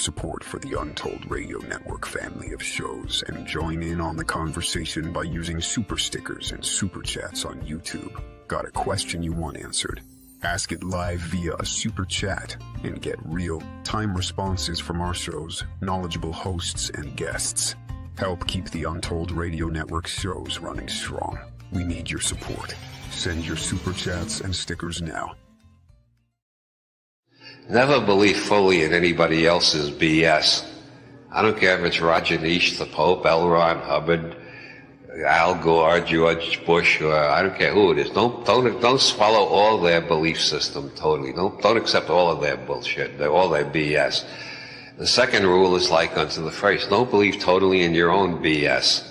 support for the Untold Radio Network family of shows and join in on the conversation by using super stickers and super chats on YouTube. Got a question you want answered? Ask it live via a super chat and get real-time responses from our show's knowledgeable hosts and guests. Help keep the Untold Radio Network shows running strong. We need your support. Send your super chats and stickers now. Never believe fully in anybody else's BS. I don't care if it's Roger Nish, the Pope, L. Ron Hubbard, Al Gore, George Bush, or I don't care who it is. Don't swallow all their belief system totally. Don't accept all of their bullshit, all their BS. The second rule is like unto the first. Don't believe totally in your own BS.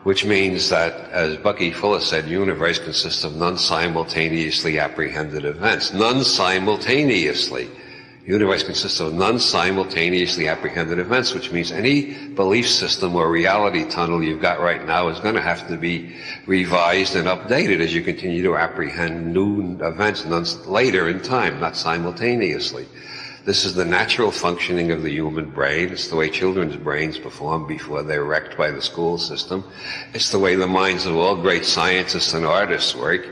Which means that, as Bucky Fuller said, the universe consists of non-simultaneously apprehended events. Non-simultaneously. The universe consists of non-simultaneously apprehended events, which means any belief system or reality tunnel you've got right now is going to have to be revised and updated as you continue to apprehend new events later in time, not simultaneously. This is the natural functioning of the human brain. It's the way children's brains perform before they're wrecked by the school system. It's the way the minds of all great scientists and artists work.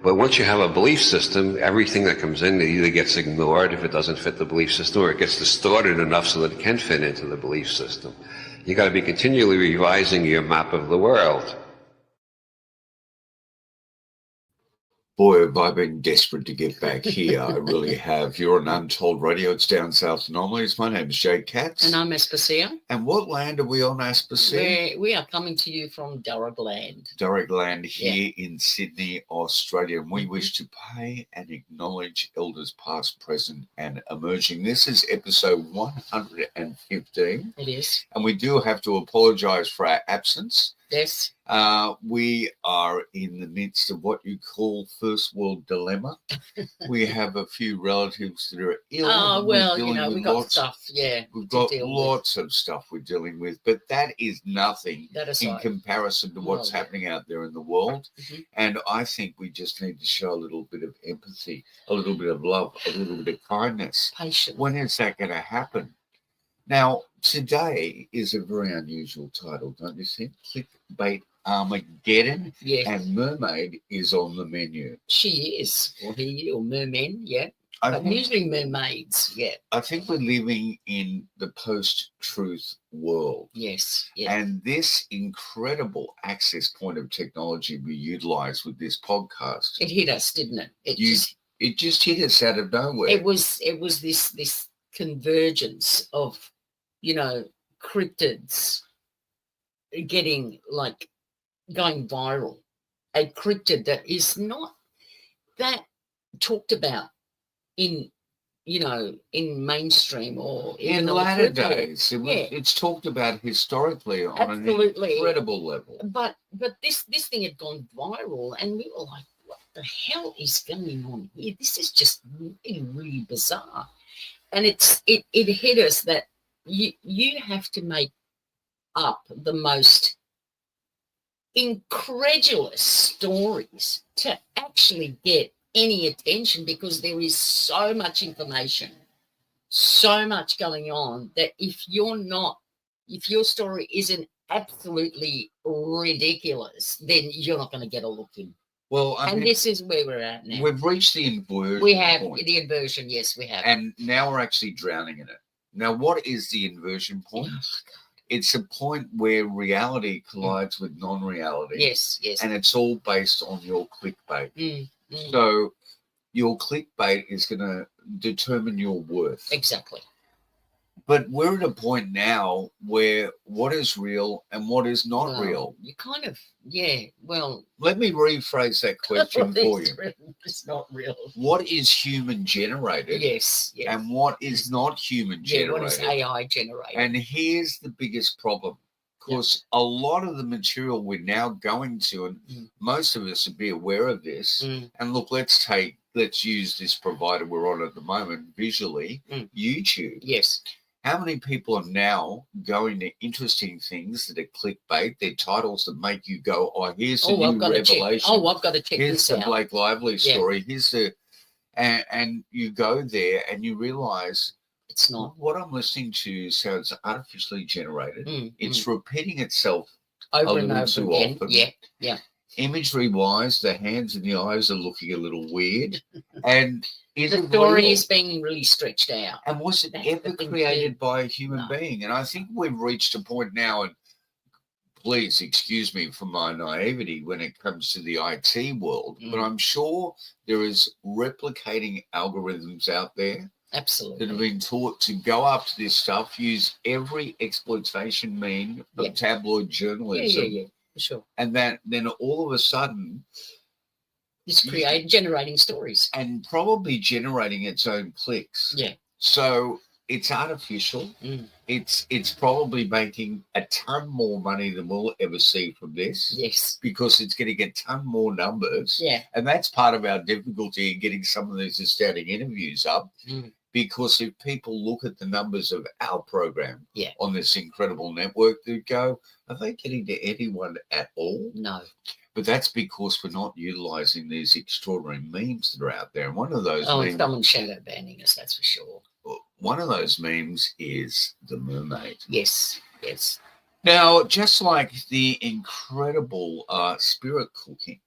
But once you have a belief system, everything that comes in either gets ignored if it doesn't fit the belief system, or it gets distorted enough so that it can fit into the belief system. You got to be continually revising your map of the world. Boy, have I been desperate to get back here. I really have. You're on Untold Radio. It's down south Anomalies. My name is Jay Katz. And I'm Aspasia. And what land are we on, Aspasia? We are coming to you from Durrag Land. Durrag Land here in Sydney, Australia. And we wish to pay and acknowledge elders past, present and emerging. This is episode 115. It is. And we do have to apologise for our absence. Yes. We are in the midst of what you call first world dilemma. We have a few relatives that are ill. Oh, well, we've got stuff, We've got lots of stuff we're dealing with, but that is nothing in comparison to what's happening out there in the world. Mm-hmm. And I think we just need to show a little bit of empathy, a little bit of love, a little bit of kindness. Patience. When is that going to happen? Now, today is a very unusual title, don't you think? Clickbait Armageddon. Yes. And Mermaid is on the menu. She is. Or he, or mermen, yeah. But usually mermaids, yeah. I think we're living in the post-truth world. Yes, yes. And this incredible access point of technology we utilize with this podcast. It hit us, didn't it? It just hit us out of nowhere. It was this convergence of, cryptids getting going viral. A cryptid that is not that talked about in mainstream or in latter days. It's talked about historically on an incredible level. But this thing had gone viral, and we were like, what the hell is going on here? This is just really, really bizarre. And it hit us that you have to make up the most incredulous stories to actually get any attention, because there is so much information, so much going on, that if your story isn't absolutely ridiculous, then you're not going to get a look in. Well, this is where we're at now. We've reached the inversion. We have the inversion, yes, we have. And now we're actually drowning in it. Now, what is the inversion point? Oh, it's a point where reality collides with non-reality. Yes, yes. And it's all based on your clickbait. So your clickbait is going to determine your worth. Exactly. But we're at a point now where what is real and what is not real. You kind of, let me rephrase that question for you. It's not real. What is human generated? Yes. And what is not human generated? What is AI generated? And here's the biggest problem. Because a lot of the material we're now going to, and most of us would be aware of this, and look, let's use this provider we're on at the moment, visually, YouTube. Yes. How many people are now going to interesting things that are clickbait? They're titles that make you go, oh, here's the new revelation. I've got to check this out. Here's the Blake Lively story. Yeah. Here's the, and you go there and you realize It's not. What I'm listening to sounds artificially generated. It's repeating itself over a and little over too again. often. Yeah. Imagery-wise, the hands and the eyes are looking a little weird. And the story is being really stretched out. And was it ever created by a human being? And I think we've reached a point now, and please excuse me for my naivety when it comes to the IT world, but I'm sure there is replicating algorithms out there. Absolutely. That have been taught to go after this stuff, use every exploitation mean of tabloid journalism. Yeah, for sure. And then all of a sudden, it's generating stories. And probably generating its own clicks. Yeah. So it's artificial. It's probably making a ton more money than we'll ever see from this. Yes. Because it's going to get a ton more numbers. Yeah. And that's part of our difficulty in getting some of these astounding interviews up. Because if people look at the numbers of our program on this incredible network, they go, are they getting to anyone at all? No. But that's because we're not utilizing these extraordinary memes that are out there. And one of those memes, someone's shadow banning us, that's for sure. One of those memes is the mermaid. Yes. Now, just like the incredible spirit cooking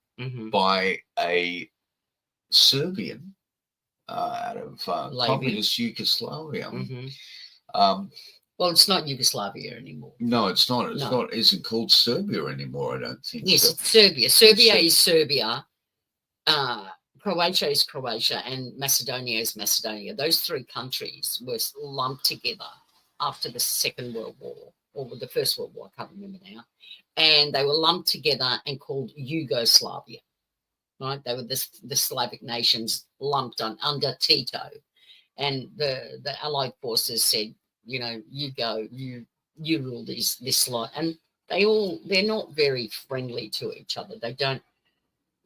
by a Serbian out of communist Yugoslavia. Well, it's not Yugoslavia anymore. No, it's not. It's not. Isn't called Serbia anymore, I don't think. Yes, so. It's Serbia. Serbia is Serbia. Croatia is Croatia, and Macedonia is Macedonia. Those three countries were lumped together after the Second World War, or the First World War, I can't remember now. And they were lumped together and called Yugoslavia. Right? They were the Slavic nations lumped under Tito. And the Allied forces said, you go, you rule this lot. And they're not very friendly to each other. They don't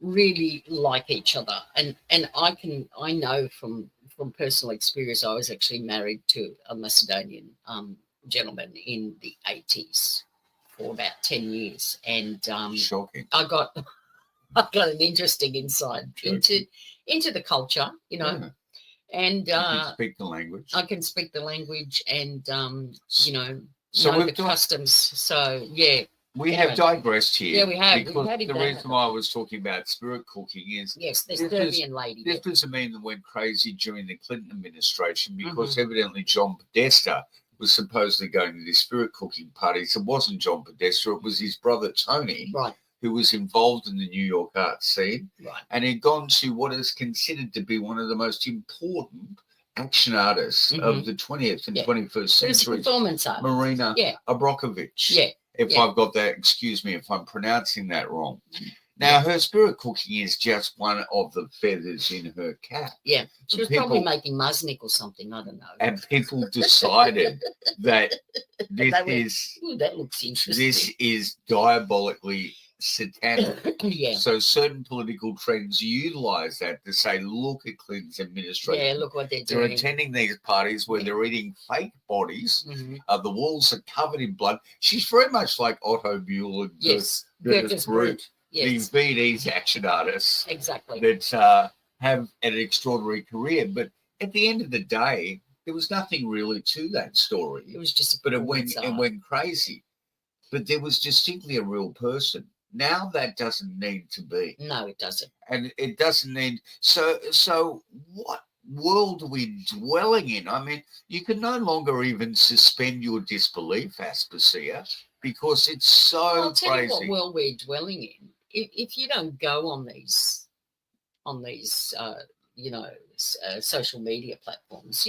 really like each other. And I know from personal experience, I was actually married to a Macedonian gentleman in the 80s for about 10 years. And shocking. I got an interesting insight into the culture, Yeah. And you can speak the language. I can speak the language, and so know the customs. So we have digressed here. Yeah, we have. Because the reason why I was talking about spirit cooking is the Serbian lady. This doesn't mean that went crazy during the Clinton administration, because evidently John Podesta was supposedly going to this spirit cooking party. So it wasn't John Podesta; it was his brother Tony, right, who was involved in the New York art scene, right, and he'd gone to what is considered to be one of the most important action artists of the 20th and 21st century. Performance art. Marina Abrakovich. Yeah. I've got that, excuse me if I'm pronouncing that wrong. Now, her spirit cooking is just one of the feathers in her cap. Yeah. She was probably making Musnik or something. I don't know. And people decided that that looks interesting. This is diabolically satanic. Yeah. So certain political trends utilize that to say, look at Clinton's administration. Yeah, look what they're doing. They're attending these parties where they're eating fake bodies. The walls are covered in blood. She's very much like Otto Buell and Gertrude Brute. These BD's action artists. Exactly. That have an extraordinary career. But at the end of the day, there was nothing really to that story. It was just it went crazy. But there was distinctly a real person. Now that doesn't need to be. No, it doesn't. And it doesn't need. So what world are we dwelling in? I mean, you can no longer even suspend your disbelief, Aspasia, because it's so I'll tell crazy. you what world we're dwelling in. If you don't go on these social media platforms,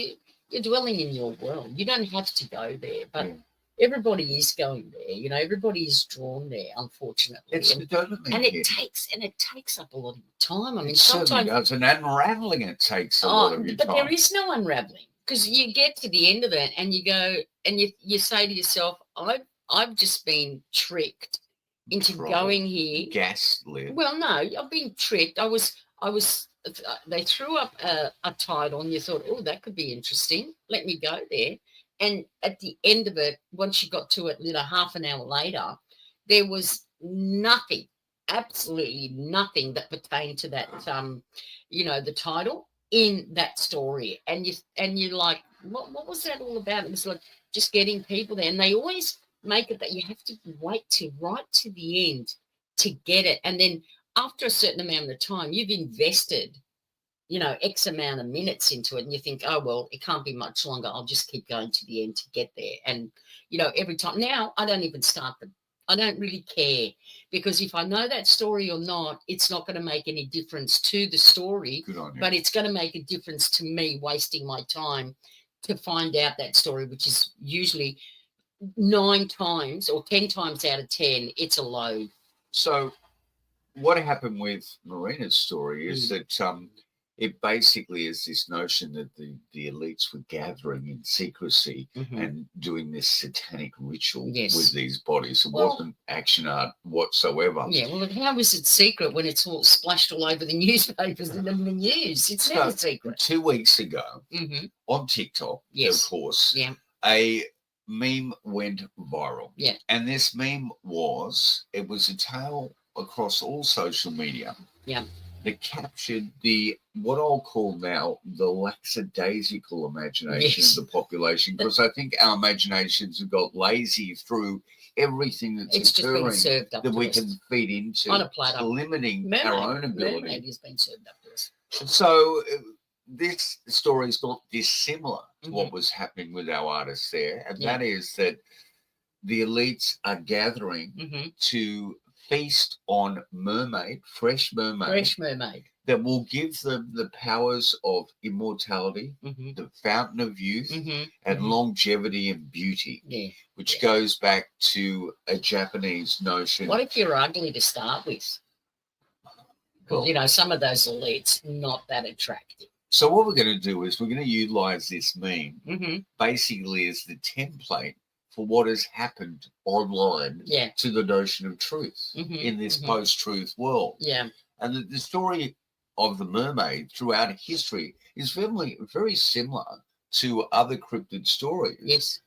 you're dwelling in your world. You don't have to go there, but everybody is going there. Everybody is drawn there, unfortunately. It takes up a lot of time. I mean, sometimes does, and unraveling it takes a lot of your time. But there is no unraveling, because you get to the end of it and you go and you say to yourself, I've just been tricked into going here. Gaslit. Well, no, I've been tricked. They threw up a title and you thought, oh, that could be interesting. Let me go there. And at the end of it, once you got to it, half an hour later, there was nothing, absolutely nothing that pertained to that, the title. in that story, and you're like, what was that all about? It was like just getting people there, and they always make it that you have to wait to right to the end to get it, and then after a certain amount of time, you've invested, X amount of minutes into it, and you think, oh well, it can't be much longer. I'll just keep going to the end to get there, and every time now I don't even start them. I don't really care, because if I know that story or not, it's not going to make any difference to the story, but it's going to make a difference to me wasting my time to find out that story, which is usually 9 times or 10 times out of 10, it's a load. So what happened with Marina's story is that it basically is this notion that the elites were gathering in secrecy and doing this satanic ritual with these bodies. It wasn't action art whatsoever. Yeah, well, how is it secret when it's all splashed all over the newspapers and in the news? It's never secret. 2 weeks ago, on TikTok, of course, a meme went viral. Yeah. And this meme was a tale across all social media. Yeah. That captured what I'll call now the lackadaisical imagination of the population, because I think our imaginations have got lazy through everything that's occurring that we can feed into, on a platter, limiting our own ability. Mermaid has been served up to us. So this story is not dissimilar to what was happening with our artists there, and that is that the elites are gathering to feast on mermaid, fresh mermaid, that will give them the powers of immortality, the fountain of youth, and longevity and beauty, which goes back to a Japanese notion. What if you're ugly to start with? Well, some of those elites not that attractive. So what we're going to do is we're going to utilize this meme basically as the template for what has happened online to the notion of truth in this post-truth world. Yeah. And the story of the mermaid throughout history is very similar to other cryptid stories. Yes.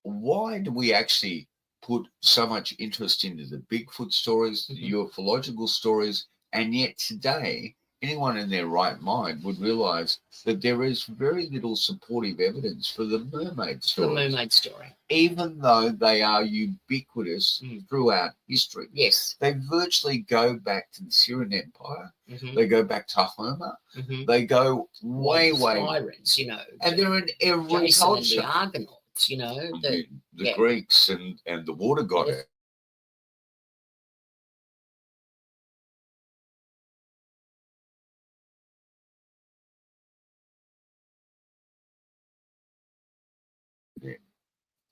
Why do we actually put so much interest into the Bigfoot stories, the ufological stories, and yet today anyone in their right mind would realize that there is very little supportive evidence for the mermaid story. The mermaid story. Even though they are ubiquitous throughout history. Yes. They virtually go back to the Syrian Empire. They go back to Homer. They go way Sirens, and they're in every Jason culture. And the Argonauts, the Greeks and the water goddess.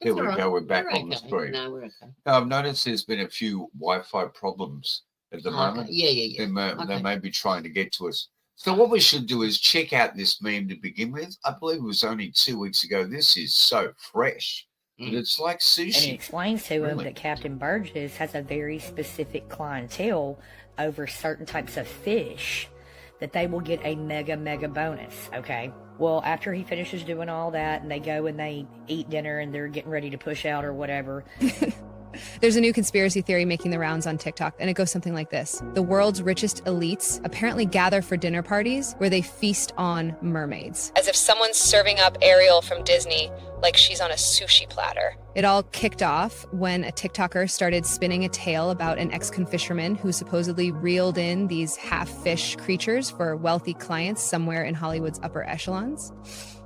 Here we go. We're back on the screen. No, we're okay. I've noticed there's been a few Wi-Fi problems at the moment. Yeah. They may be trying to get to us. So what we should do is check out this meme to begin with. I believe it was only 2 weeks ago. This is so fresh. But it's like sushi. And it explains to him that Captain Burgess has a very specific clientele over certain types of fish that they will get a mega bonus, okay? Well, after he finishes doing all that and they go and they eat dinner and they're getting ready to push out or whatever. There's a new conspiracy theory making the rounds on TikTok, and it goes something like this. The world's richest elites apparently gather for dinner parties where they feast on mermaids. As if someone's serving up Ariel from Disney like she's on a sushi platter. It all kicked off when a TikToker started spinning a tale about an ex-fisherman who supposedly reeled in these half-fish creatures for wealthy clients somewhere in Hollywood's upper echelons.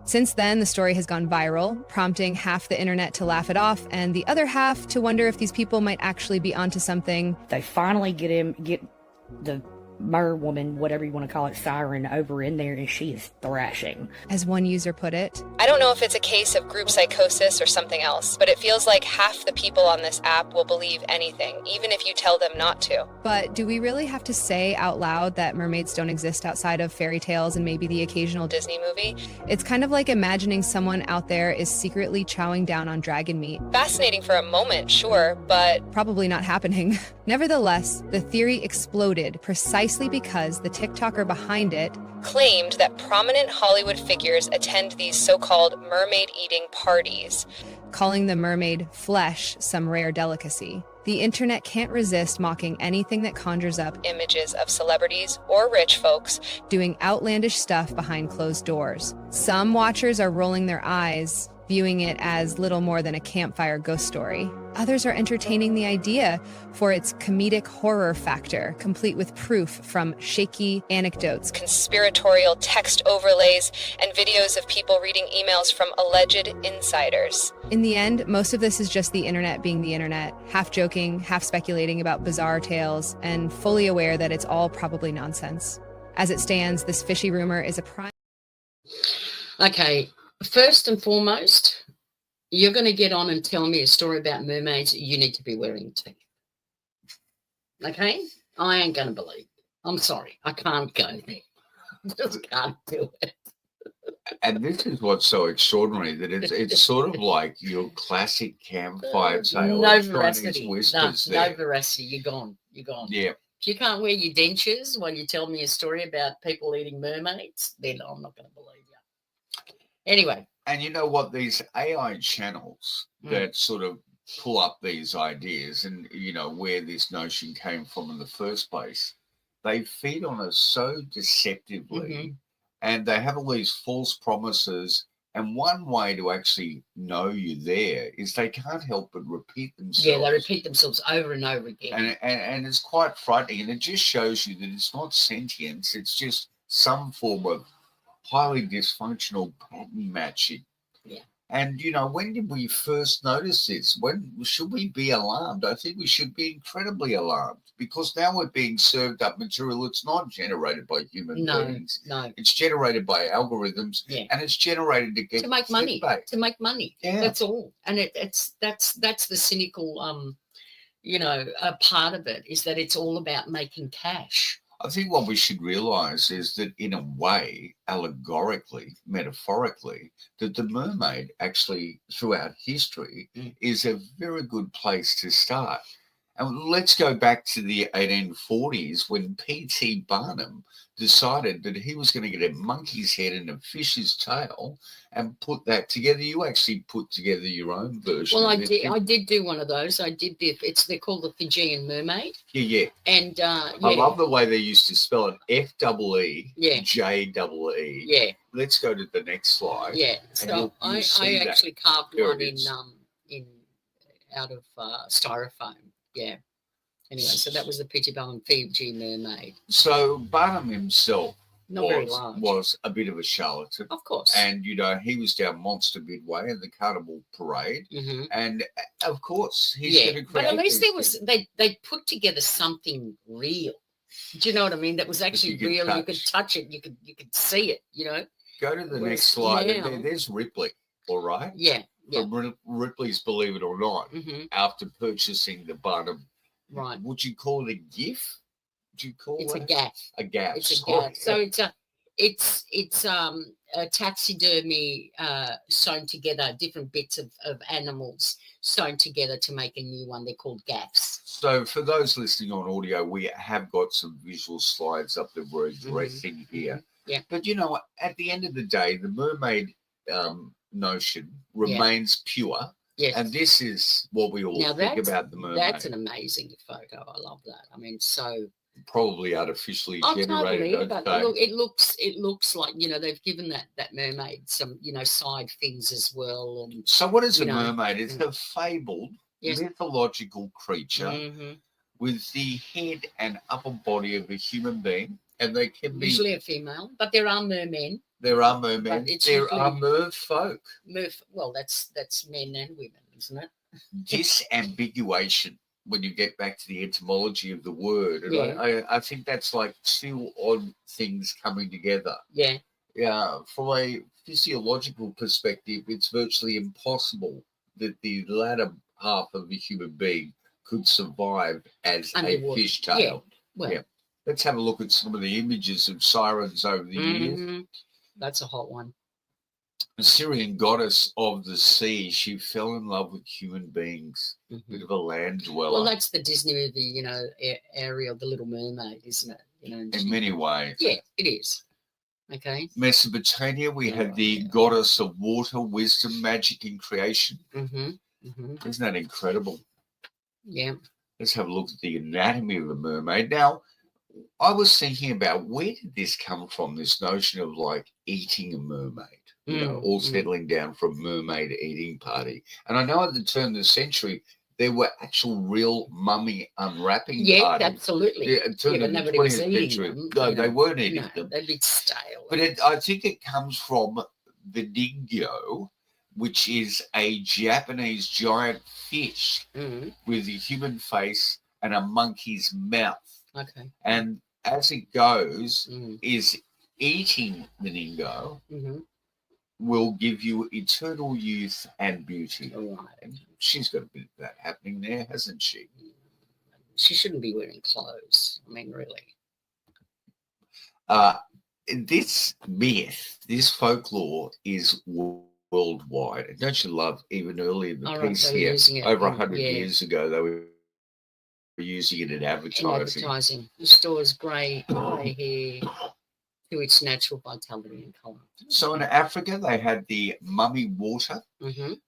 Since then, the story has gone viral, prompting half the internet to laugh it off and the other half to wonder if these people might actually be onto something. They finally get the mer woman, whatever you want to call it, siren, over in there, and she is thrashing. As one user put it, I don't know if it's a case of group psychosis or something else, but it feels like half the people on this app will believe anything, even if you tell them not to. But do we really have to say out loud that mermaids don't exist outside of fairy tales and maybe the occasional Disney movie? It's kind of like imagining someone out there is secretly chowing down on dragon meat. Fascinating for a moment, sure, but probably not happening. Nevertheless, the theory exploded precisely because the TikToker behind it claimed that prominent Hollywood figures attend these so-called mermaid-eating parties, calling the mermaid flesh some rare delicacy. The internet can't resist mocking anything that conjures up images of celebrities or rich folks doing outlandish stuff behind closed doors. Some watchers are rolling their eyes, viewing it as little more than a campfire ghost story. Others are entertaining the idea for its comedic horror factor, complete with proof from shaky anecdotes, conspiratorial text overlays, and videos of people reading emails from alleged insiders. In the end, most of this is just the internet being the internet, half joking, half speculating about bizarre tales, and fully aware that it's all probably nonsense. As it stands, this fishy rumor is a prime... Okay, first and foremost, you're going to get on and tell me a story about mermaids. You need to be wearing teeth. Okay? I ain't going to believe it. I'm sorry. I can't go there. I just can't do it. And this is what's so extraordinary, that it's sort of like your classic campfire tale. No veracity. No veracity. You're gone. You're gone. Yeah. If you can't wear your dentures when you tell me a story about people eating mermaids, then I'm not going to believe you. Anyway. And you know what? These AI channels that sort of pull up these ideas and, you know, where this notion came from in the first place, they feed on us so deceptively and they have all these false promises. And one way to actually know you're there is they can't help but repeat themselves. Yeah, they repeat themselves over and over again. And it's quite frightening. And it just shows you that it's not sentience. It's just some form of highly dysfunctional pattern matching. Yeah. And, you know, when did we first notice this? When should we be alarmed? I think we should be incredibly alarmed, because now we're being served up material that's not generated by human beings. No. It's generated by algorithms, and it's generated to make money. Clickbait. To make money. Yeah. That's all. And that's the cynical a part of it, is that it's all about making cash. I think what we should realize is that, in a way, allegorically, metaphorically, that the mermaid actually, throughout history, is a very good place to start. And let's go back to the 1840s when P.T. Barnum decided that he was going to get a monkey's head and a fish's tail and put that together. You actually put together your own version. Well, I did do one of those. I did they're called the Fijian Mermaid. Yeah. And I love the way they used to spell it, F-E-E-J-E-E. Yeah. Let's go to the next slide. Yeah. So I actually carved one in out of styrofoam. Yeah. Anyway, so that was the P.T. Barnum Fiji Mermaid. So Barnum himself very was a bit of a charlatan. Of course. And, you know, he was down Monster Midway in the Carnival Parade. And, of course, he's going to create... But at least they put together something real. Do you know what I mean? That was actually real. You could touch it. You could see it, you know. Go to the next slide. There's Ripley, all right? Yeah. From Ripley's Believe It or Not, after purchasing the Barnum. Right. Would you call it a GIF? Would you call it's it a gaff? A gaff. It's a gaff. So it's a taxidermy sewn together, different bits of animals sewn together to make a new one. They're called gaffs. So for those listening on audio, we have got some visual slides up that we're addressing here. Yeah. But, you know, at the end of the day, the mermaid notion remains pure. Yes. And this is what we all think about the mermaid. That's an amazing photo. I love that. I mean, so probably artificially generated. Totally, but look, it looks like, you know, they've given that mermaid some, you know, side fins as well. And so what is a mermaid? It's a fabled mythological creature with the head and upper body of a human being, and they can be usually a female, but there are mermen. There are mermen. There are merfolk. Well, that's men and women, isn't it? Disambiguation, when you get back to the etymology of the word. And I think that's like two odd things coming together. Yeah. Yeah. From a physiological perspective, it's virtually impossible that the latter half of a human being could survive as a fishtail. Yeah. Well, Let's have a look at some of the images of sirens over the years. That's a hot one. A Syrian goddess of the sea. She fell in love with human beings. Bit of a land dweller. Well, that's the Disney movie, you know, Ariel, the Little Mermaid, isn't it? You know, in many ways. Yeah, it is. Okay. Mesopotamia, we had the goddess of water, wisdom, magic, and creation. Isn't that incredible? Yeah. Let's have a look at the anatomy of a mermaid. Now, I was thinking about where did this come from, this notion of like eating a mermaid, all settling down for a mermaid eating party. And I know at the turn of the century, there were actual real mummy unwrapping parties. Absolutely. Yeah, at the turn of the 20th century. No, they weren't eating them. They'd be stale. But I think it comes from the dingo, which is a Japanese giant fish with a human face and a monkey's mouth. Okay. And as it goes, is eating the dingo will give you eternal youth and beauty. Right. And she's got a bit of that happening there, hasn't she? She shouldn't be wearing clothes. I mean, really. This myth, this folklore is worldwide. And don't you love, even earlier in the piece here, over 100 years ago, they were using it in advertising. Restores grey hair to its natural vitality and colour. So in Africa, they had the mummy water,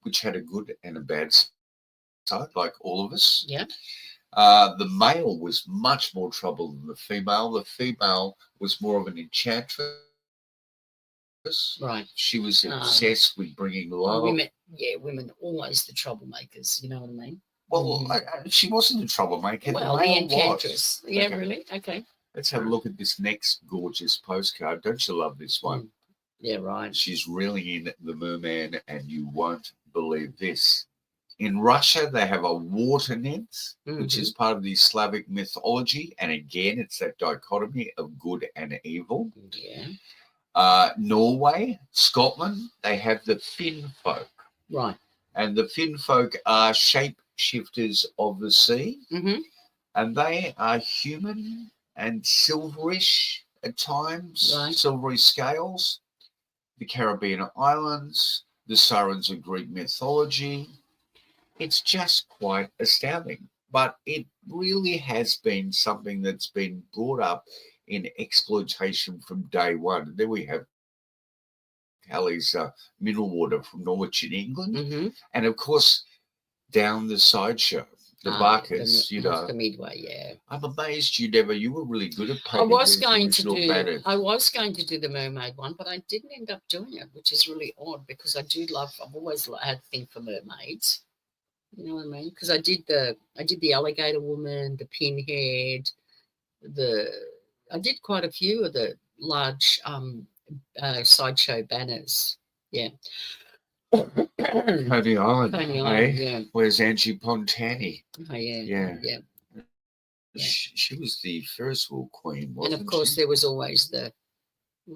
which had a good and a bad side, like all of us. Yeah. The male was much more trouble than the female. The female was more of an enchantress. Right. She was obsessed with bringing love. Women always the troublemakers. You know what I mean? Well, she wasn't a troublemaker. Well, the enchantress. Yeah, okay. Really? Okay. Let's have a look at this next gorgeous postcard. Don't you love this one? Yeah, right. She's reeling in the merman, and you won't believe this. In Russia, they have a water nymph, which is part of the Slavic mythology. And again, it's that dichotomy of good and evil. Yeah. Norway, Scotland, they have the Finn folk. Right. And the Finn folk are shapeshifters of the sea. And they are human and silverish at times, silvery scales. The Caribbean islands, the sirens of Greek mythology. It's just quite astounding. But it really has been something that's been brought up in exploitation from day one. And then we have Halley's mineral water from Norwich in England. And of course, down the sideshow, the Barkers, the Midway, yeah. I'm amazed you were really good at painting. I was going to do the mermaid one, but I didn't end up doing it, which is really odd because I've always had a thing for mermaids. You know what I mean? Because I did the alligator woman, the pinhead, I did quite a few of the large sideshow banners. Yeah. Coney Island. Yeah. Where's Angie Pontani? Oh, yeah. Yeah. She was the Ferris wheel queen, wasn't she? And of course, there was always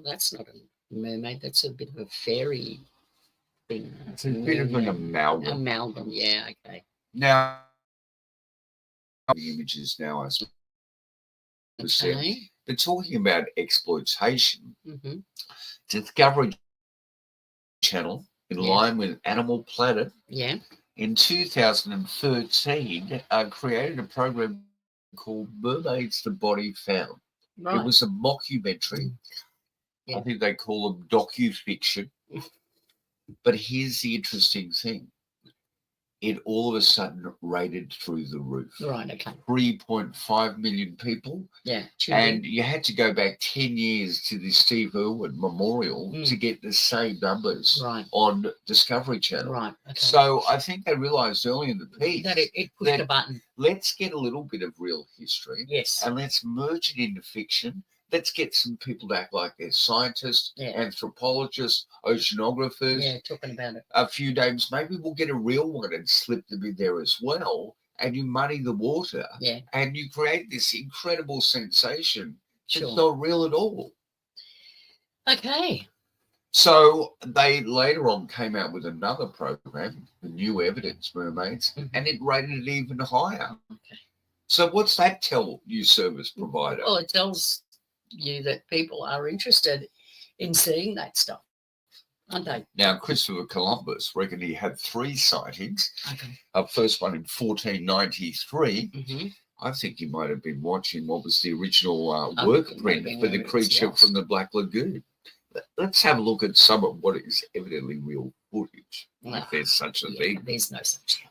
that's not a mermaid, that's a bit of a fairy thing. It's a bit of an amalgam. Amalgam, yeah, okay. Now, the images now, I suppose. Okay. But talking about exploitation, Discovery Channel, in line with Animal Planet, in 2013, created a program called Mermaids the Body Found. Right. It was a mockumentary. I think they call them docu-fiction. But here's the interesting thing. It all of a sudden rated through the roof. Right, okay. 3.5 million people. Yeah. And you had to go back 10 years to the Steve Irwin Memorial to get the same numbers on Discovery Channel. Right, okay. So I think they realised early in the piece that it pushed a button. Let's get a little bit of real history. Yes. And let's merge it into fiction. Let's get some people to act like they're scientists, anthropologists, oceanographers. Yeah, talking about it. A few names. Maybe we'll get a real one and slip them in there as well. And you muddy the water. Yeah. And you create this incredible sensation. It's not real at all. Okay. So they later on came out with another program, the New Evidence Mermaids, and it rated it even higher. Okay. So what's that tell you, service provider? Well, it tells you that people are interested in seeing that stuff, aren't they? Now, Christopher Columbus reckoned he had 3 sightings. Okay. First one in 1493. I think he might have been watching what was the original work print for the creature from the Black Lagoon. Let's have a look at some of what is evidently real footage, if there's such a thing. There's no such thing.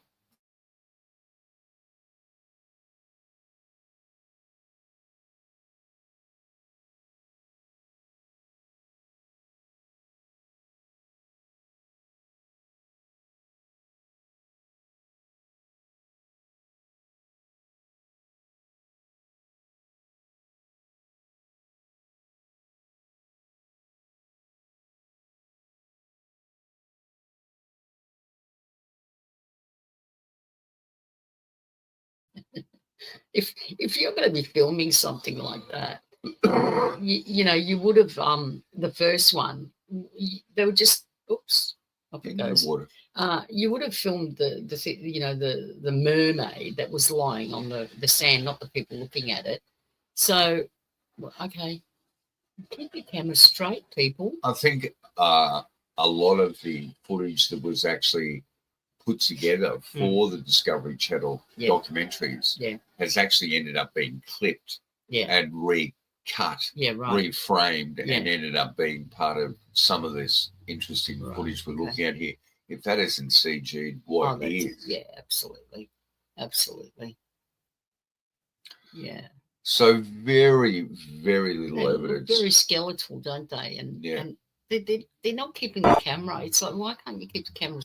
if you're going to be filming something like that, you would have the first one. They were just oops. Up it goes. Water. You would have filmed the mermaid that was lying on the sand, not the people looking at it. So, okay, keep your camera straight, people. I think a lot of the footage that was actually put together for the Discovery Channel documentaries has actually ended up being clipped and recut, reframed, and ended up being part of some of this interesting footage we're looking at here. If that isn't CG'd, what is? Yeah, absolutely. Absolutely. Yeah. So very, very little evidence. Very skeletal, don't they? And they're not keeping the camera. It's like, why can't you keep the camera?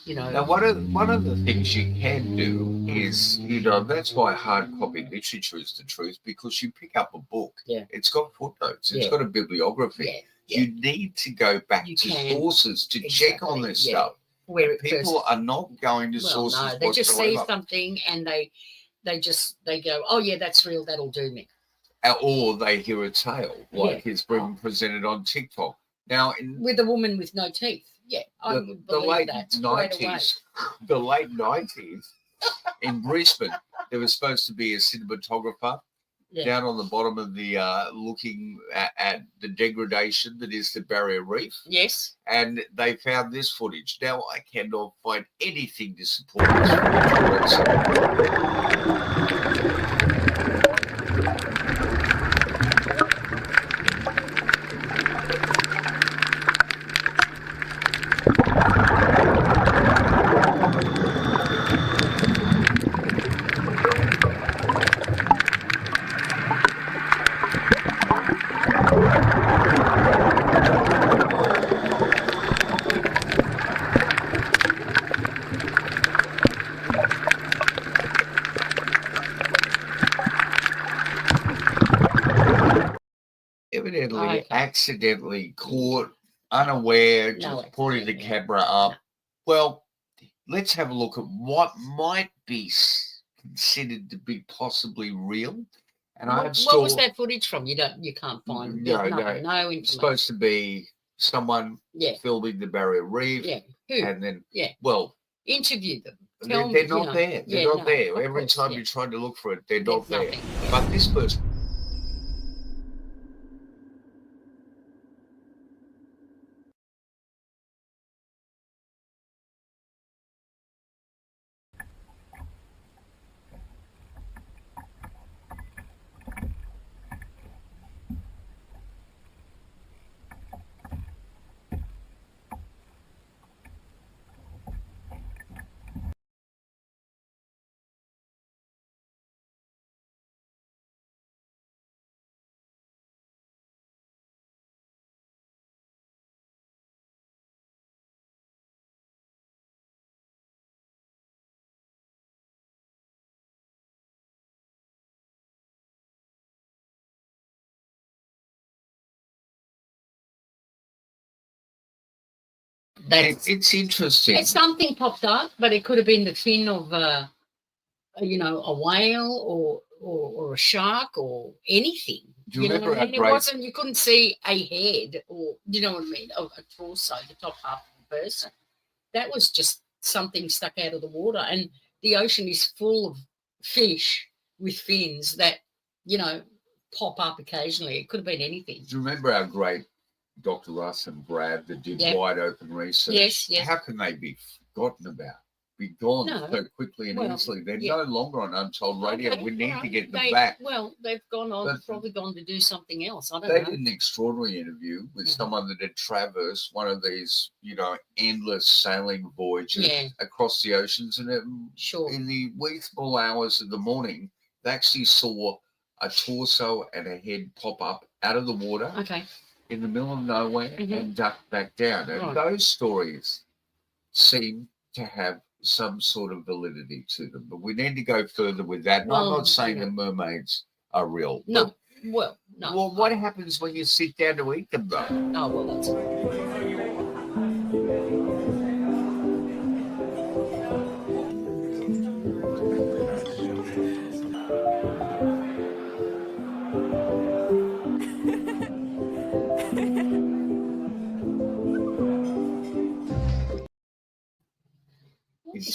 Now, one of the things you can do is, that's why hard copy literature is the truth, because you pick up a book. Yeah. It's got footnotes. It's got a bibliography. Yeah. You need to go back to sources to check on this stuff. Where people are not going to sources. No, they just see something and they go, oh yeah, that's real. That'll do me. Or they hear a tale like it's been presented on TikTok. Now, with a woman with no teeth. Yeah, I would believe that. The late 90s in Brisbane, there was supposed to be a cinematographer down on the bottom of the looking at the degradation that is the Barrier Reef. Yes. And they found this footage. Now, I cannot find anything to support this footage. Accidentally caught, unaware, just putting the camera up. Well, let's have a look at what might be considered to be possibly real. And what was that footage from? You can't find no information. It's supposed to be someone filming the Barrier Reef. Yeah. Who? And then interview them. They're not there. They're not there. Every time you try to look for it, they're not there. But this person. It's interesting. Something popped up, but it could have been the fin of a whale or a shark or anything. Do you remember what I mean? It wasn't. You couldn't see a head or what I mean, of a torso, the top half of the person. That was just something stuck out of the water, and the ocean is full of fish with fins that pop up occasionally. It could have been anything. Do you remember our great Dr. Russ and Brad that did wide open research? Yes. How can they be forgotten about? Be gone so quickly and easily? They're no longer on Untold Radio. We need to get them back. Well, they've gone on, probably gone to do something else. I don't know. They did an extraordinary interview with someone that had traversed one of these, endless sailing voyages across the oceans. And in the wee small hours of the morning, they actually saw a torso and a head pop up out of the water. Okay. In the middle of nowhere and duck back down. And those stories seem to have some sort of validity to them. But we need to go further with that. And I'm not saying that mermaids are real. No. Well, what happens when you sit down to eat them, though? Oh, well, that's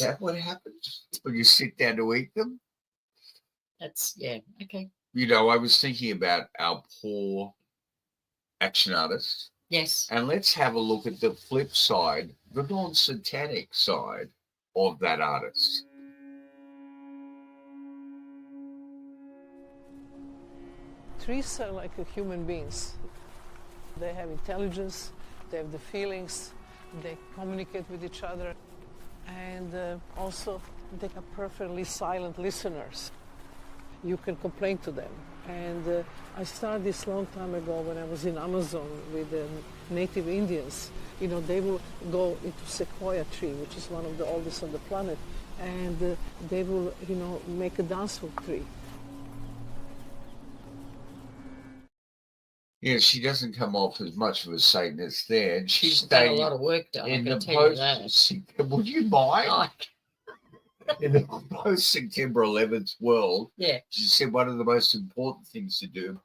Is that what happens when you sit down to eat them? Okay. You know, I was thinking about our poor action artists. Yes. And let's have a look at the flip side, the non-satanic side of that artist. Trees are like human beings. They have intelligence, they have the feelings, they communicate with each other, and also they are perfectly silent listeners. You can complain to them. And I started this long time ago when I was in Amazon with the native Indians. You know, they will go into sequoia tree, which is one of the oldest on the planet, and they will, you know, make a dance with tree. Yeah, she doesn't come off as much of a Satanist there. And she's done a lot of work done. In the post, would you mind? In the post-September 11th world, she said one of the most important things to do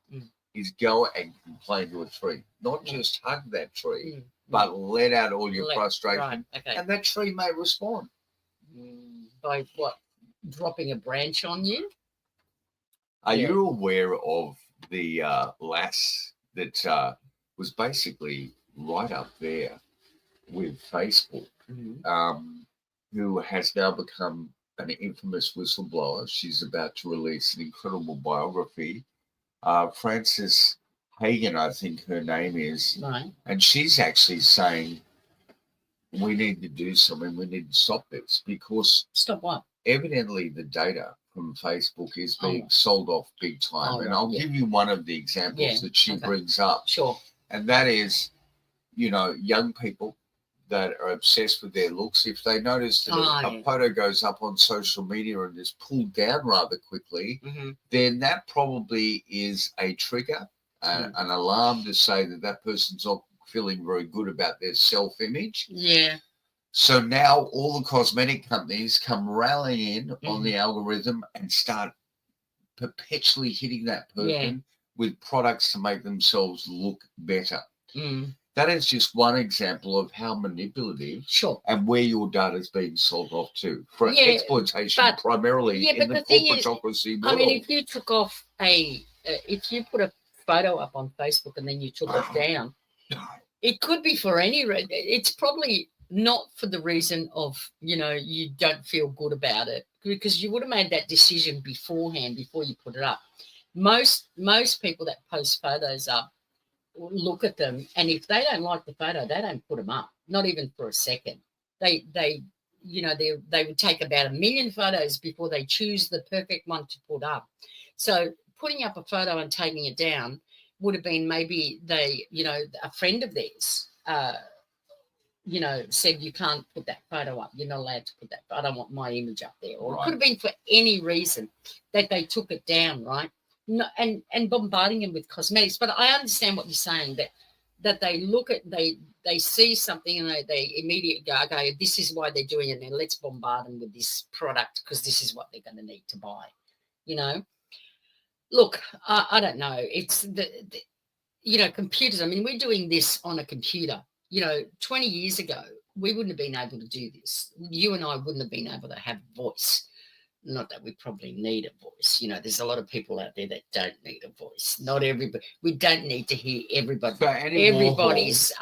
is go and complain to a tree. Not just hug that tree, but let out all your frustration. Right, okay. And that tree may respond. By what? Dropping a branch on you? Are you aware of the lass that was basically right up there with Facebook, who has now become an infamous whistleblower? She's about to release an incredible biography. Frances Hagen, I think her name is. Right. And she's actually saying, we need to do something. We need to stop this because... Stop what? Evidently, the data from Facebook is being sold off big time. And I'll give you one of the examples that she brings up. Sure. And that is, you know, young people that are obsessed with their looks. If they notice that a photo goes up on social media and is pulled down rather quickly, then that probably is a trigger, an alarm to say that that person's not feeling very good about their self-image. Yeah. So now all the cosmetic companies come rallying in on the algorithm and start perpetually hitting that person with products to make themselves look better. That is just one example of how manipulative and where your data is being sold off to for exploitation, primarily in the corporatocracy world. I mean, if you took off if you put a photo up on Facebook and then you took it down, it could be for any reason. It's probably not for the reason of, you know, you don't feel good about it, because you would have made that decision beforehand before you put it up. Most people that post photos up look at them, and if they don't like the photo, they don't put them up, not even for a second. They would take about 1 million photos before they choose the perfect one to put up. So putting up a photo and taking it down would have been maybe a friend of theirs said, you can't put that photo up. You're not allowed to put that. I don't want my image up there. Or it could have been for any reason that they took it down, right? No, and bombarding them with cosmetics. But I understand what you're saying, that they look at, they see something and they immediately go, okay, this is why they're doing it, and let's bombard them with this product because this is what they're going to need to buy, you know. Look, I don't know. It's computers. I mean, we're doing this on a computer. 20 years ago, we wouldn't have been able to do this. You and I wouldn't have been able to have a voice. Not that we probably need a voice. There's a lot of people out there that don't need a voice. Not everybody. We don't need to hear everybody. So everybody's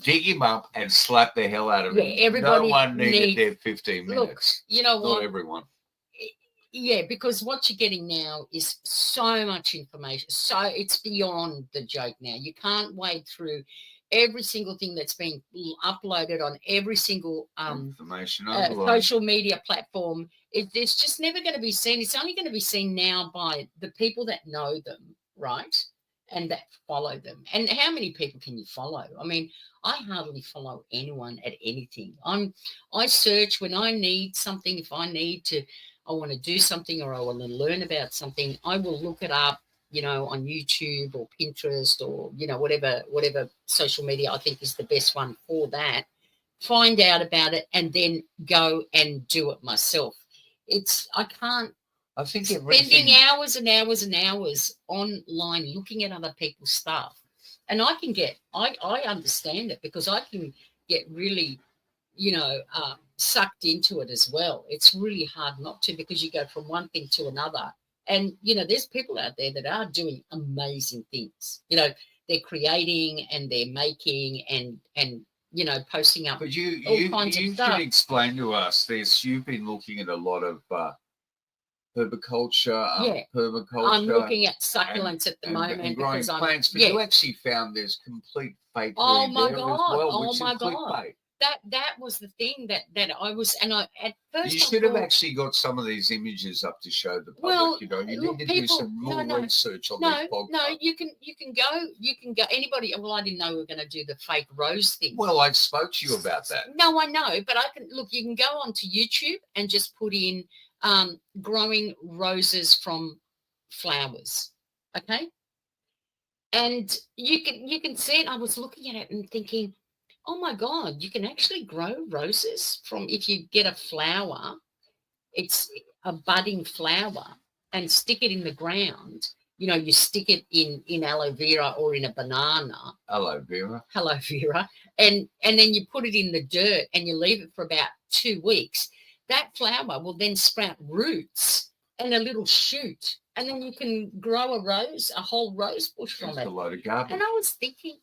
dig him up and slap the hell out of him. Everybody no one needed their 15 minutes. Look, you know what? Not everyone. Yeah, because what you're getting now is so much information. So it's beyond the joke now. You can't wade through every single thing that's being uploaded on every single social media platform. It's just never going to be seen. It's only going to be seen now by the people that know them, right, and that follow them. And how many people can you follow? I mean, I hardly follow anyone at anything. I search when I need something. If I want to do something or I want to learn about something, I will look it up, on YouTube or Pinterest or, whatever social media I think is the best one for that, find out about it and then go and do it myself. I think spending hours and hours and hours online looking at other people's stuff. And I understand it because I can get really, sucked into it as well. It's really hard not to, because you go from one thing to another. And, there's people out there that are doing amazing things. They're creating and they're making and posting up. But you stuff. can explain to us this. You've been looking at a lot of herbiculture, permaculture. I'm looking at succulents at the moment and growing because plants. But you actually found there's complete fake. Oh my God! Well, oh my God! That was the thing that I was, and I at first you should have actually got some of these images up to show the public. Well, you need to do some more research on these podcasts. No, you can go. Anybody? Well, I didn't know we were going to do the fake rose thing. Well, I spoke to you about that. No, I know, but I can look. You can go onto YouTube and just put in growing roses from flowers. Okay, and you can see it. I was looking at it and thinking, oh my God, you can actually grow roses from, if you get a flower, it's a budding flower, and stick it in the ground. You stick it in aloe vera or in a banana. Aloe vera. And then you put it in the dirt and you leave it for about 2 weeks. That flower will then sprout roots and a little shoot. And then you can grow a whole rose bush from it. That's a load of garbage. And I was thinking,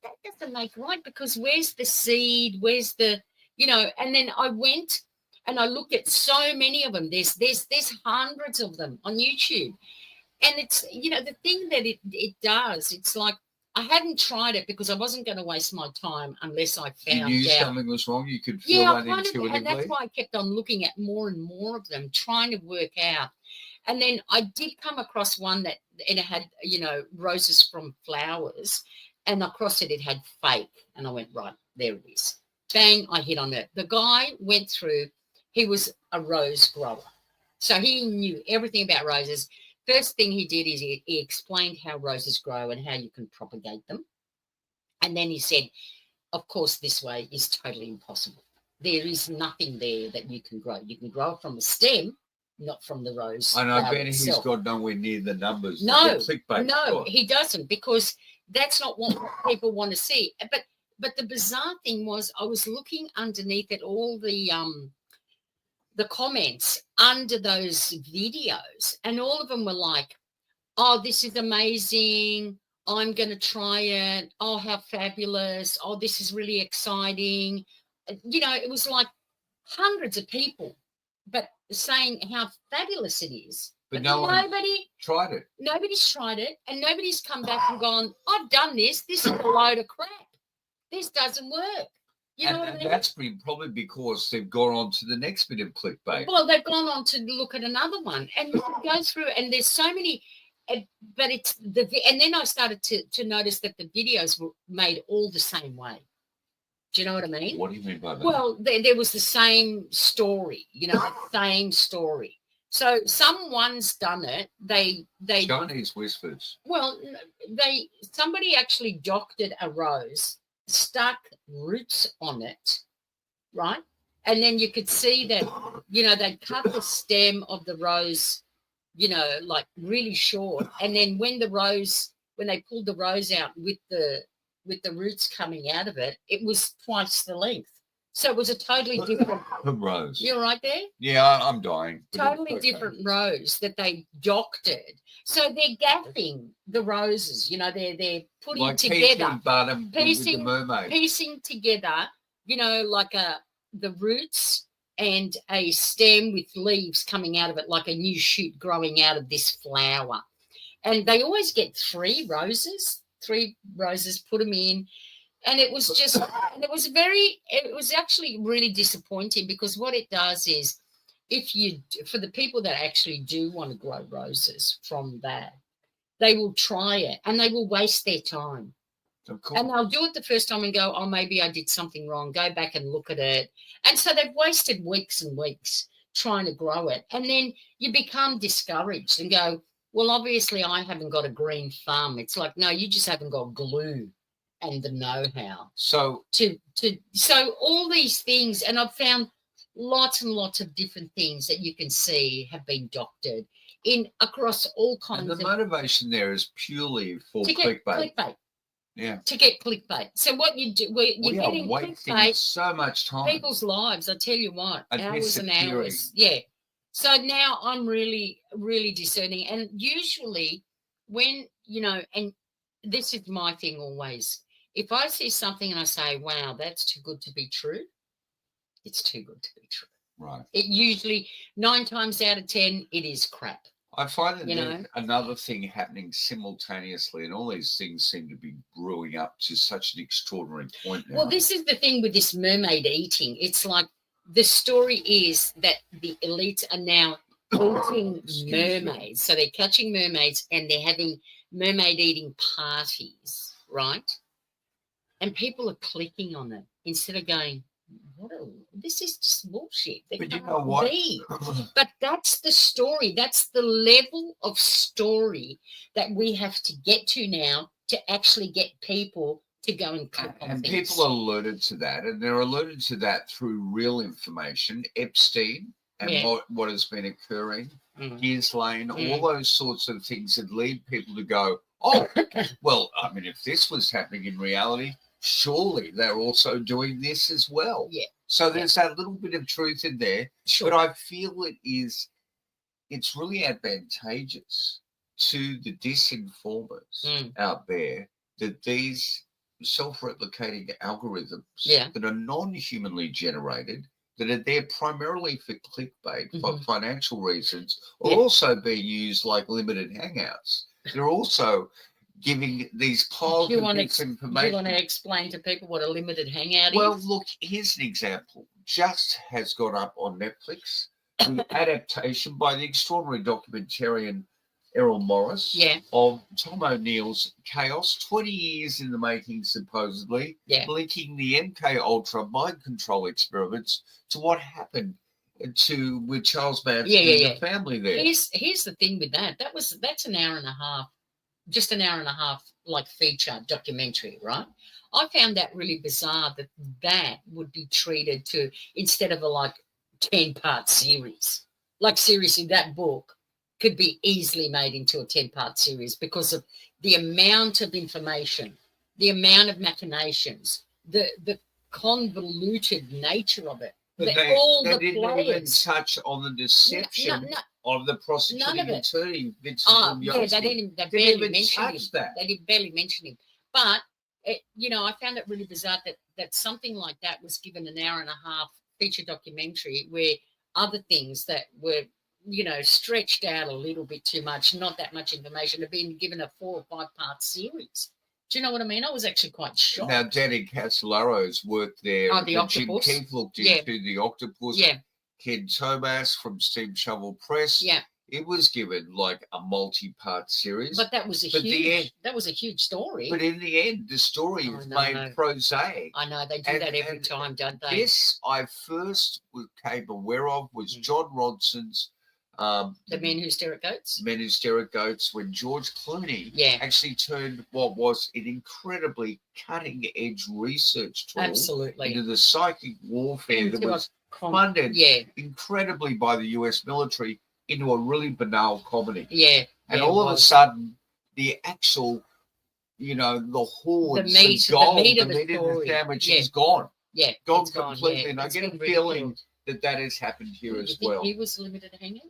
that doesn't make right, because where's the seed? Where's the, and then I went and I looked at so many of them. There's hundreds of them on YouTube. And it's, the thing that it does, it's like, I hadn't tried it because I wasn't going to waste my time unless I found you knew out something was wrong. You could feel that intuitively. And that's why I kept on looking at more and more of them, trying to work out. And then I did come across one that it had, roses from flowers. And across it had fake. And I went, right, there it is. Bang, I hit on it. The guy went through, he was a rose grower. So he knew everything about roses. First thing he did is he explained how roses grow and how you can propagate them. And then he said, of course, this way is totally impossible. There is nothing there that you can grow. You can grow it from a stem, not from the rose. And I bet he's got nowhere near the numbers. No, he doesn't, because that's not what people want to see. But the bizarre thing was, I was looking underneath at all the comments under those videos, and all of them were like, oh, this is amazing. I'm going to try it. Oh, how fabulous. Oh, this is really exciting. It was like hundreds of people, but saying how fabulous it is. But nobody tried it. Nobody's tried it, and nobody's come back and gone, I've done this. This is a load of crap. This doesn't work. You know what I mean? That's probably because they've gone on to the next bit of clickbait. Well, they've gone on to look at another one, and you can go through, and there's so many. But it's and then I started to notice that the videos were made all the same way. Do you know what I mean? What do you mean by that? Well, there was the same story, same story. So someone's done it. They Chinese whispers. Well, somebody actually doctored a rose, stuck roots on it, right? And then you could see that, they'd cut the stem of the rose, like really short. And then when they pulled the rose out with the roots coming out of it, it was twice the length. So it was a totally different rose. You're right there? Yeah, I'm dying. Totally different rose that they doctored. So they're gaffing the roses, they're putting like together. Piecing the mermaid. Piecing together, like the roots and a stem with leaves coming out of it, like a new shoot growing out of this flower. And they always get 3 roses, put them in. And it was just, it was actually really disappointing, because what it does is, for the people that actually do want to grow roses from that, they will try it and they will waste their time. Of course. And they'll do it the first time and go, oh, maybe I did something wrong. Go back and look at it. And so they've wasted weeks and weeks trying to grow it. And then you become discouraged and go, well, obviously I haven't got a green thumb. It's like, no, you just haven't got glue and the know-how. So all these things, and I've found lots and lots of different things that you can see have been doctored across all kinds of. And the motivation there is purely for clickbait. to get clickbait. So what you do, you're getting clickbait. So much time. People's lives, I tell you what, hours and hours. Yeah. So now I'm really, really discerning. And usually when, and this is my thing always, if I see something and I say, wow, that's too good to be true, it's too good to be true. Right. It usually 9 times out of 10, it is crap. I find that there's another thing happening simultaneously, and all these things seem to be brewing up to such an extraordinary point now. Well, this is the thing with this mermaid eating. It's like the story is that the elites are now eating mermaids. So they're catching mermaids and they're having mermaid eating parties, right? And people are clicking on it instead of going, this is just bullshit. But you know what? But that's the story. That's the level of story that we have to get to now to actually get people to go and click on and things. People are alerted to that, and they're alerted to that through real information. Epstein and what has been occurring, Ghislaine, all those sorts of things that lead people to go, oh, well, I mean, if this was happening in reality, surely they're also doing this as well. Yeah. So there's that little bit of truth in there. Sure. But I feel it's really advantageous to the disinformers out there that these self-replicating algorithms that are non-humanly generated, that are there primarily for clickbait, for financial reasons, are also being used like limited hangouts. They're also giving these piles of information. Do you want to explain to people what a limited hangout is? Well, look, here's an example. Just has gone up on Netflix, an adaptation by the extraordinary documentarian Errol Morris of Tom O'Neill's Chaos, 20 years in the making, supposedly, linking the MK Ultra mind control experiments to what happened with Charles Manson and the family there. Here's the thing with that. That's an hour and a half. Just an hour and a half, like feature documentary, right? I found that really bizarre that would be treated to instead of a 10-part series. Like seriously, that book could be easily made into a 10-part series because of the amount of information, the amount of machinations, the convoluted nature of it. But they didn't even touch on the deception of the prosecuting attorney, Vincent they barely mentioned him. They did barely mention him. But, I found it really bizarre that something like that was given an hour and a half feature documentary where other things that were, stretched out a little bit too much, not that much information, have been given a 4 or 5-part series. Do you know what I mean? I was actually quite shocked. Now, Danny Castellaro's worked there. The Octopus. Jim Keith looked into the Octopus. Yeah. Ken Thomas from Steam Shovel Press. Yeah. It was given a multi-part series. But that was a huge story. But in the end, the story is made prosaic. I know, they do that every time, don't they? This I first came aware of was John Rodson's The Men Who Stare at Goats? Men Who Stare at Goats, when George Clooney actually turned what was an incredibly cutting-edge research tool into the psychic warfare that was funded incredibly by the US military into a really banal comedy. Yeah. And all of a sudden, the actual, the hordes of gold, the meat of the sandwich is gone. Yeah. Gone completely. And I get a feeling that has happened here as well. He was limited hangout?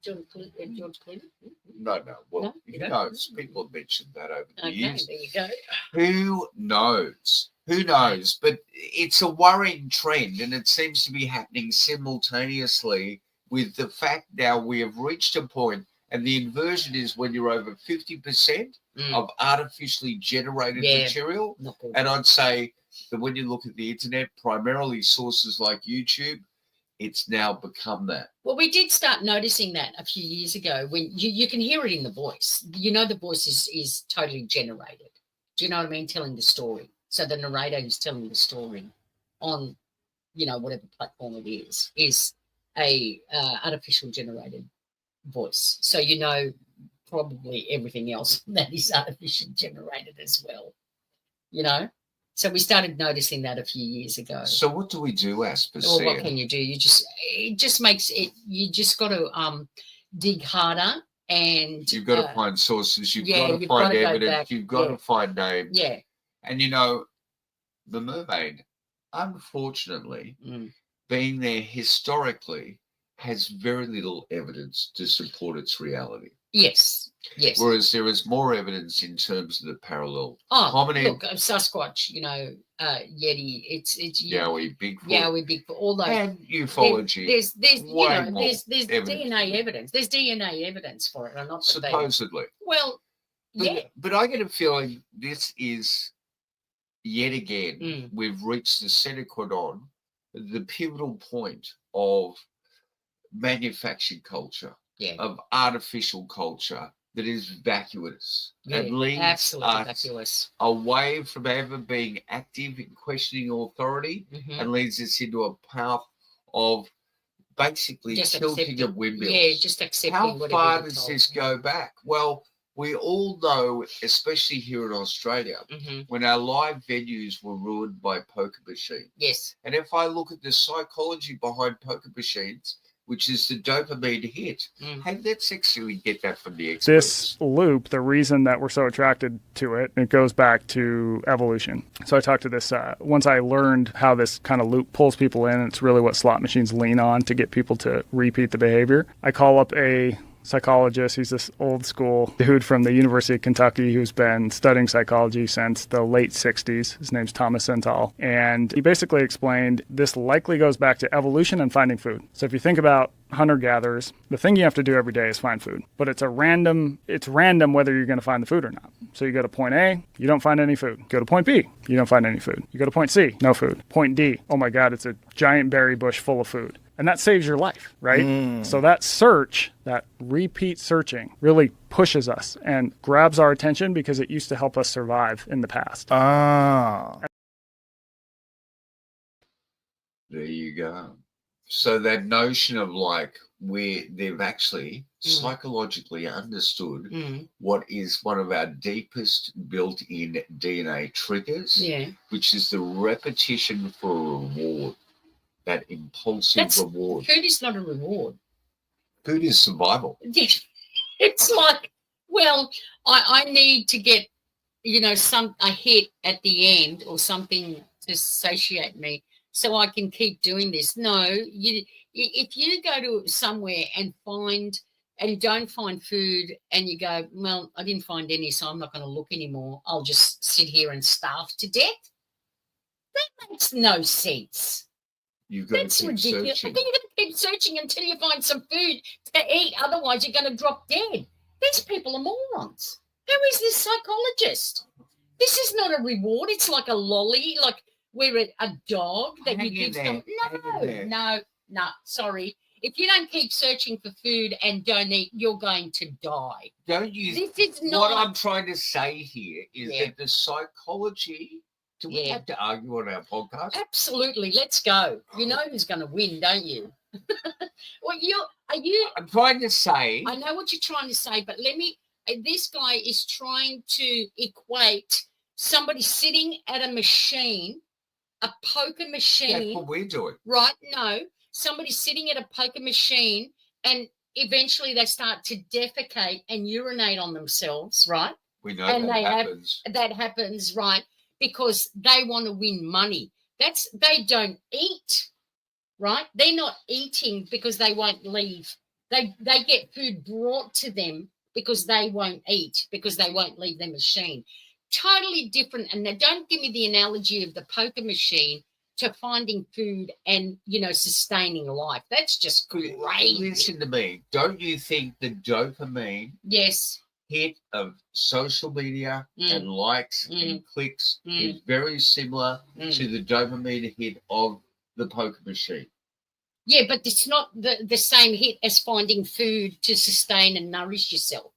George Clooney? No. Well, who knows? People have mentioned that over the years. There you go. Who knows? Who knows? But it's a worrying trend, and it seems to be happening simultaneously with the fact now we have reached a point, and the inversion is when you're over 50% of artificially generated material. And I'd say that when you look at the internet, primarily sources like YouTube, it's now become that. Well, we did start noticing that a few years ago when you can hear it in the voice. The voice is totally generated. Do you know what I mean? Telling the story. So the narrator who's telling the story on, whatever platform it is a artificial generated voice. So probably everything else that is artificially generated as well. So we started noticing that a few years ago. So what do we do, Aspasia? Well, what can you do? You just got to dig harder And you've got to find sources. You've yeah, got to you've find got to go evidence. back. You've got Yeah. to find names. Yeah. And, you know, the mermaid, unfortunately, being there historically, has very little evidence to support its reality. Yes. Yes. Whereas there is more evidence in terms of the parallel. Hominid. Look, Sasquatch, you know, Yeti, it's Yowie, Bigfoot, all those. And ufology. There's you know, there's DNA evidence. There's DNA evidence for it. I'm not supposedly. Well, yeah. But I get a feeling this is yet again, we've reached the sine qua non, the pivotal point of manufactured culture, of artificial culture that is vacuous. It leads absolutely us vacuous. away from ever being active in questioning authority and leads us into a path of basically just tilting of windmills. Yeah, just accepting. How far does this go back? Well, we all know, especially here in Australia, when our live venues were ruined by poker machines. Yes. And if I look at the psychology behind poker machines, which is the dopamine hit, hey, let's actually get that from the experts. This loop, the reason that we're so attracted to it, it goes back to evolution. So I talked to this, once I learned how this kind of loop pulls people in, it's really what slot machines lean on to get people to repeat the behavior. I call up a psychologist. He's this old school dude from the University of Kentucky who's been studying psychology since the late 60s. His name's Thomas Senthal. And he basically explained this likely goes back to evolution and finding food. So if you think about hunter-gatherers, the thing you have to do every day is find food. But it's random whether you're going to find the food or not. So you go to point A, you don't find any food. Go to point B, you don't find any food. You go to point C, no food. Point D, oh my God, it's a giant berry bush full of food. And that saves your life, right? So that search, that repeat searching, really pushes us and grabs our attention because it used to help us survive in the past. There you go. So that notion of like where they've actually psychologically understood what is one of our deepest built-in DNA triggers, which is the repetition for a reward. That impulsive reward. Food is not a reward. Food is survival. It's like, well, I need to get, you know, a hit at the end or something to satiate me so I can keep doing this. No, if you go to somewhere and don't find food and you go, well, I didn't find any, so I'm not going to look anymore. I'll just sit here and starve to death. That makes no sense. That's ridiculous. I think you're going to keep searching until you find some food to eat. Otherwise, you're going to drop dead. These people are morons. Who is this psychologist? This is not a reward. It's like a lolly, like we're a dog that you give some. No. Sorry. If you don't keep searching for food and don't eat, you're going to die. Don't you? This is not. What I'm trying to say here is that the psychology. Do we have to argue on our podcast? Absolutely. Let's go. You know who's going to win, don't you? Well, I'm trying to say. I know what you're trying to say, but this guy is trying to equate somebody sitting at a machine, a poker machine. That's what we're doing. Right? No. Somebody sitting at a poker machine and eventually they start to defecate and urinate on themselves, right? We know that happens. That happens, right? Because they want to win money. They don't eat, right? They're not eating because they won't leave. They get food brought to them because they won't eat, because they won't leave their machine. Totally different. And now don't give me the analogy of the poker machine to finding food and, you know, sustaining life. That's just crazy. Listen to me. Don't you think the dopamine hit of social media and likes and clicks is very similar to the dopamine hit of the poker machine? Yeah, but it's not the same hit as finding food to sustain and nourish yourself.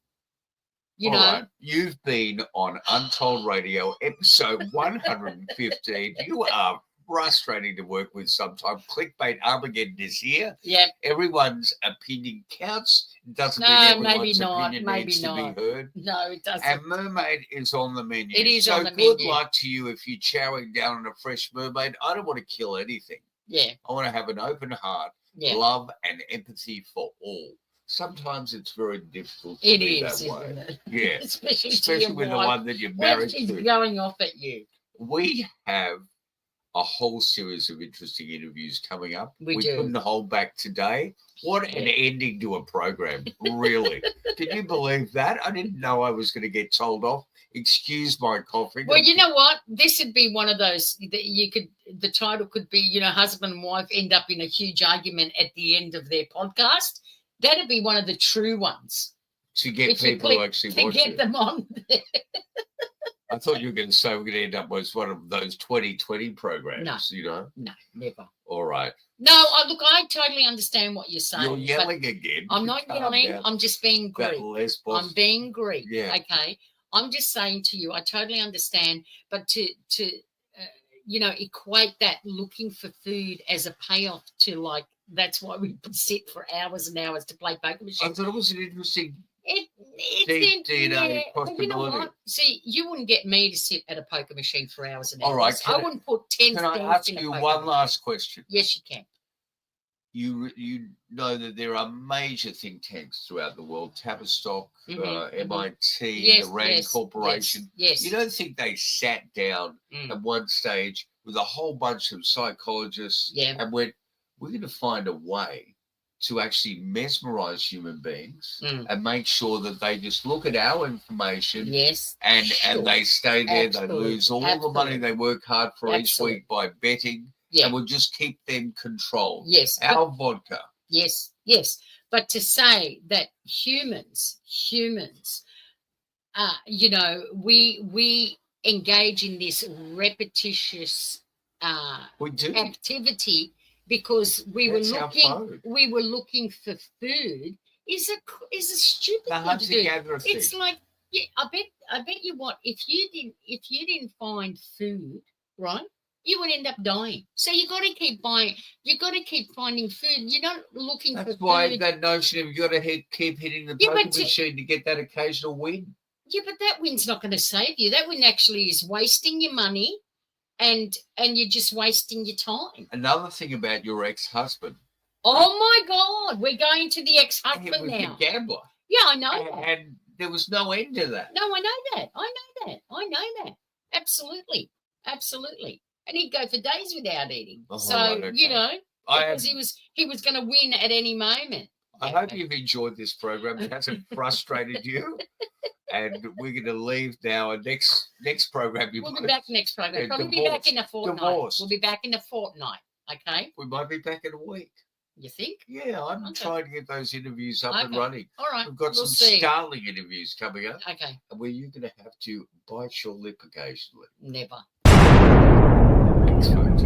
You know? Right. You've been on Untold Radio, episode 115. You are frustrating to work with sometimes. Clickbait Armageddon is here. Yeah. Everyone's opinion counts. It doesn't mean everyone's opinion needs to be heard. No, it doesn't. And Mermaid is on the menu. It is on the menu. So good menu. luck to you if you're chowing down on a fresh mermaid. I don't want to kill anything. Yeah. I want to have an open heart, love and empathy for all. sometimes it's very difficult to It be is, that way. isn't it? Yeah, Especially with the wife. one that you're When married she's to. going off at you. We have a whole series of interesting interviews coming up. We do. Couldn't hold back today. What an ending to a program, really. Can you believe that? I didn't know I was going to get told off. Excuse my coughing. Well, you know what? This would be one of those that the title could be, you know, husband and wife end up in a huge argument at the end of their podcast. That'd be one of the true ones. To get people to actually watch it. To get them on there. I thought you were going to say we're going to end up with one of those 2020 programs, you know? No, never. All right. No, look, I totally understand what you're saying. You're yelling again. I'm not yelling. I'm just being Greek. I'm being Greek. Yeah. Okay. I'm just saying to you, I totally understand. But to you know, equate that looking for food as a payoff to, like, that's why we sit for hours and hours to play poker machines. I thought it was an interesting it's DNA possibility. You know what? See, you wouldn't get me to sit at a poker machine for hours and hours. All right. I wouldn't put 10 Can I ask you one last question? Yes, you can. You know that there are major think tanks throughout the world, Tavistock, MIT, the RAND Corporation. Yes. You don't think they sat down at one stage with a whole bunch of psychologists and went, we're going to find a way to actually mesmerize human beings and make sure that they just look at our information and they stay there. They lose all the money they work hard for each week by betting. Yeah. And we'll just keep them controlled. Yes. Our vodka. Yes. But to say that humans, you know, we engage in this repetitious activity because we were looking for food is a stupid thing to do. It's like, I bet you what, if you didn't find food, right, you would end up dying. So you got to keep buying. You got to keep finding food. You're not looking for food. That's why that notion of you got to keep hitting the poker machine to get that occasional win. Yeah, but that win's not going to save you. That win actually is wasting your money, and you're just wasting your time. Another thing about your ex-husband. Oh my God, we're going to the ex-husband now. He was a gambler. Yeah, I know that. And there was no end to that. No, I know that. Absolutely. And he'd go for days without eating. You know, because he was going to win at any moment. I hope you've enjoyed this program. It hasn't frustrated you. And we're going to leave now. Next program. We'll be back next program. Probably be back in a fortnight. We'll be back in a fortnight. Okay. We might be back in a week. You think? Yeah, I'm trying to get those interviews up and running. All right. We've got some startling interviews coming up. Okay. And where you're going to have to bite your lip occasionally. Never. Thanks, folks.